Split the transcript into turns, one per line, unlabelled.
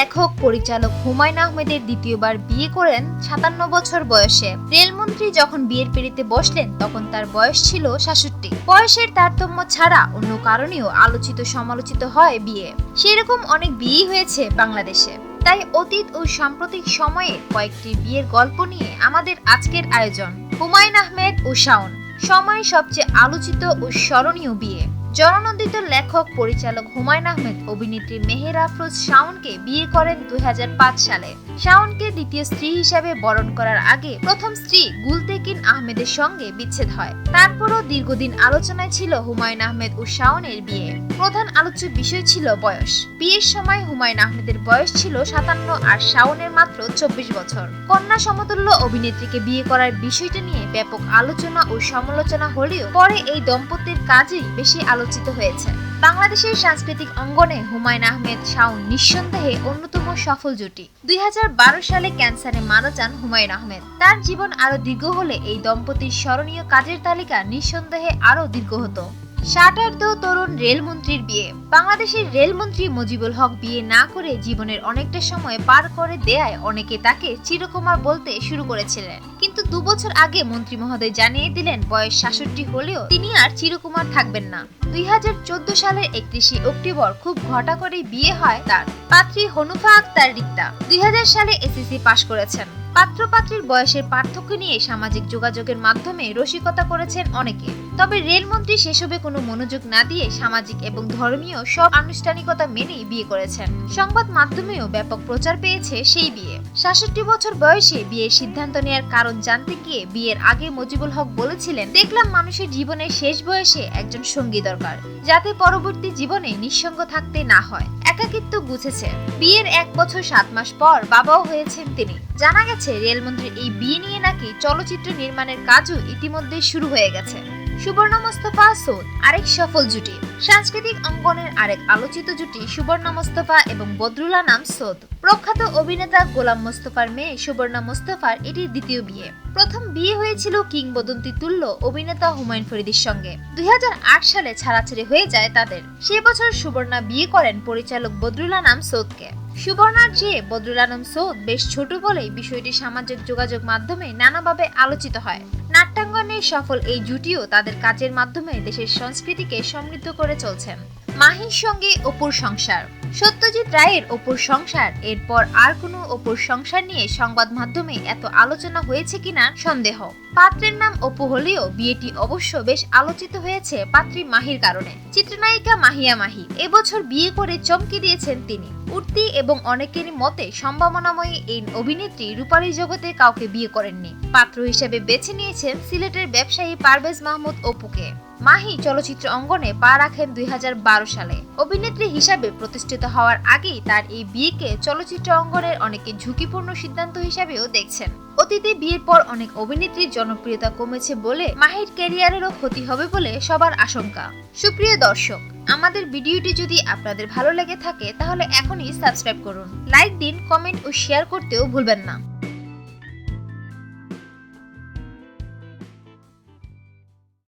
লেখক পরিচালক হুমায়ূন আহমেদের দ্বিতীয়বার বিয়ে করেন ৫৭ বছর বয়সে। রেলমন্ত্রী যখন বিয়ের পিঁড়িতে বসলেন তখন তার বয়স ছিল ৬৭। বয়সের তারতম্য ছাড়া অন্য কারণেও আলোচিত সমালোচিত হয় বিয়ে। সেরকম অনেক বিয়ে হয়েছে বাংলাদেশে। তাই অতীত ও সাম্প্রতিক সময়ে কয়েকটি বিয়ের গল্প নিয়ে আমাদের আজকের আয়োজন। হুমায়ূন আহমেদ ও শাওন, সময়ের সবচেয়ে আলোচিত ও স্মরণীয় বিয়ে। জননন্দিত লেখক পরিচালক হুমায়ূন আহমেদ অভিনেত্রী মেহের আফরোজ শাওনকে বিয়ে করেন ২০০৫ সালে। শাওনকে দ্বিতীয় স্ত্রী হিসাবে বরণ করার আগে প্রথম স্ত্রী গুলতেকিন আহমেদের সঙ্গে বিচ্ছেদ হয়। তারপরও দীর্ঘদিন আলোচনায় ছিল হুমায়ূন আহমেদ ও শাওনের বিয়ে। প্রধান আলোচ্য বিষয় ছিল বয়স। বিয়ের সময় হুমায়ূন আহমেদের বয়স ছিল ৫৭ আর শাওনের মাত্র ২৪ বছর। কন্যা সমতুল্য অভিনেত্রীকে বিয়ে করার বিষয়টা নিয়ে ব্যাপক আলোচনা ও সমালোচনা হলেও পরে এই দম্পতির কাজই বেশি আলোচিত হয়েছে। বাংলাদেশের সাংস্কৃতিক অঙ্গনে হুমায়ূন আহমেদ শাওন নিঃসন্দেহে অন্যতম সফল জুটি। ২০১২ সালে ক্যান্সারে মারা যান হুমায়ূন আহমেদ। তার জীবন আরো দীর্ঘ হলে এই দম্পতির স্মরণীয় কাজের তালিকা নিঃসন্দেহে আরো দীর্ঘ হতো। ষাটার্ধ তরুণ রেলমন্ত্রীর বিয়ে। বাংলাদেশের রেলমন্ত্রী মুজিবুল হক বিয়ে না করে জীবনের অনেকটা সময় পার করে দেয়ায় অনেকে তাকে চিরকুমার বলতে শুরু করেছিলেন। কিন্তু ২ বছর আগে মন্ত্রী মহোদয় জানিয়ে দিলেন বয়স ৬৭ হলেও তিনি আর চিরকুমার থাকবেন না। ২০১৪ সালের ৩১ অক্টোবর খুব ঘটা করে বিয়ে হয় তার। পাত্রী হনুফা আক্তার রিক্তা ২০০০ সালে এসএসসি পাশ করেছেন। পাত্র-পাত্রীর বয়সের পার্থক্য নিয়ে সামাজিক যোগাযোগের মাধ্যমে রসিকতা করেছেন অনেকে। তবে রেলমন্ত্রী সেসবে কোনো মনোযোগ না দিয়ে সামাজিক এবং ধর্মীয় সব আনুষ্ঠানিকতা মেনেই বিয়ে করেছেন। সংবাদ মাধ্যমেও ব্যাপক প্রচার পেয়েছে সেই বিয়ে। ৬৭ বছর বয়সে বিয়ের সিদ্ধান্ত নেওয়ার কারণ জানতে গিয়ে বিয়ের আগে মুজিবুল হক বলেছিলেন, দেখলাম মানুষের জীবনের শেষ বয়সে একজন সঙ্গী দরকার, যাতে পরবর্তী জীবনে নিঃসঙ্গ থাকতে না হয়। একাকিত্ব বুঝেছে। বিয়ের ১ বছর ৭ মাস পর বাবাও হয়েছেন তিনি। জানা গেছে রেলমন্ত্রীর এই বিয়ে নিয়ে নাকি চলচ্চিত্র নির্মাণের কাজও ইতিমধ্যে শুরু হয়ে গেছে। সুবর্ণা মোস্তফা সৌদ আরেক সফল জুটি। সাংস্কৃতিক অঙ্গনের আরেক আলোচিত জুটি সুবর্ণা মোস্তফা এবং বদরুল আনাম সৌদ। প্রখ্যাত অভিনেতা গোলাম মোস্তফার মেয়ে সুবর্ণা মোস্তফার এটি দ্বিতীয় বিয়ে। প্রথম বিয়ে হয়েছিল কিংবদন্তি তুল্য অভিনেতা হুমায়ুন ফরিদির সঙ্গে। ২০০৮ সালে ছাড়াছাড়ি হয়ে যায় তাদের। সে বছর সুবর্ণা বিয়ে করেন পরিচালক বদরুল আনাম সৌদকে। সুবর্ণার চেয়ে বদরুল আনাম সৌদ বেশ ছোট বলেই বিষয়টি সামাজিক যোগাযোগ মাধ্যমে নানাভাবে আলোচিত হয়। নাট্যাঙ্গনের সফল এই জুটিও তাদের কাজের মাধ্যমে দেশের সংস্কৃতিকে সমৃদ্ধ করে চলছেন। মাহির সঙ্গে অপুর সংসার। সত্যজিৎ রায়ের অপুর সংসার, এরপর আর কোনো অপুর সংসার নিয়ে সংবাদ মাধ্যমে এত আলোচনা হয়েছে কিনা সন্দেহ। পাত্রের নাম অপু হলেও বিয়েটি অবশ্য বেশ আলোচিত হয়েছে পাত্রী মাহির কারণে। চিত্রনায়িকা মাহিয়া মাহি এবছর বিয়ে করে চমকে দিয়েছেন তিনি। উঠতি এবং অনেকেরই মতে সম্ভাবনাময়ী এই অভিনেত্রী রূপালী জগতে কাউকে বিয়ে করেননি। পাত্র হিসেবে বেছে নিয়েছেন সিলেটের ব্যবসায়ী পারভেজ মাহমুদ অপুকে। মাহি চলচ্চিত্র অঙ্গনে পা রাখেন ২০১২ সালে। অভিনেত্রী হিসাবে প্রতিষ্ঠিত হওয়ার আগেই তার এই বিয়েকে চলচ্চিত্র অঙ্গনের অনেকে ঝুঁকিপূর্ণ সিদ্ধান্ত হিসাবেও দেখছেন। অতীতে বিয়ের পর অনেক অভিনেত্রীর জনপ্রিয়তা কমেছে বলে মাহির ক্যারিয়ারেরও ক্ষতি হবে বলে সবার আশঙ্কা। সুপ্রিয় দর্শক, আমাদের ভিডিওটি যদি আপনাদের ভালো লেগে থাকে তাহলে এখনই সাবস্ক্রাইব করুন, লাইক দিন, কমেন্ট ও শেয়ার করতেও ভুলবেন না।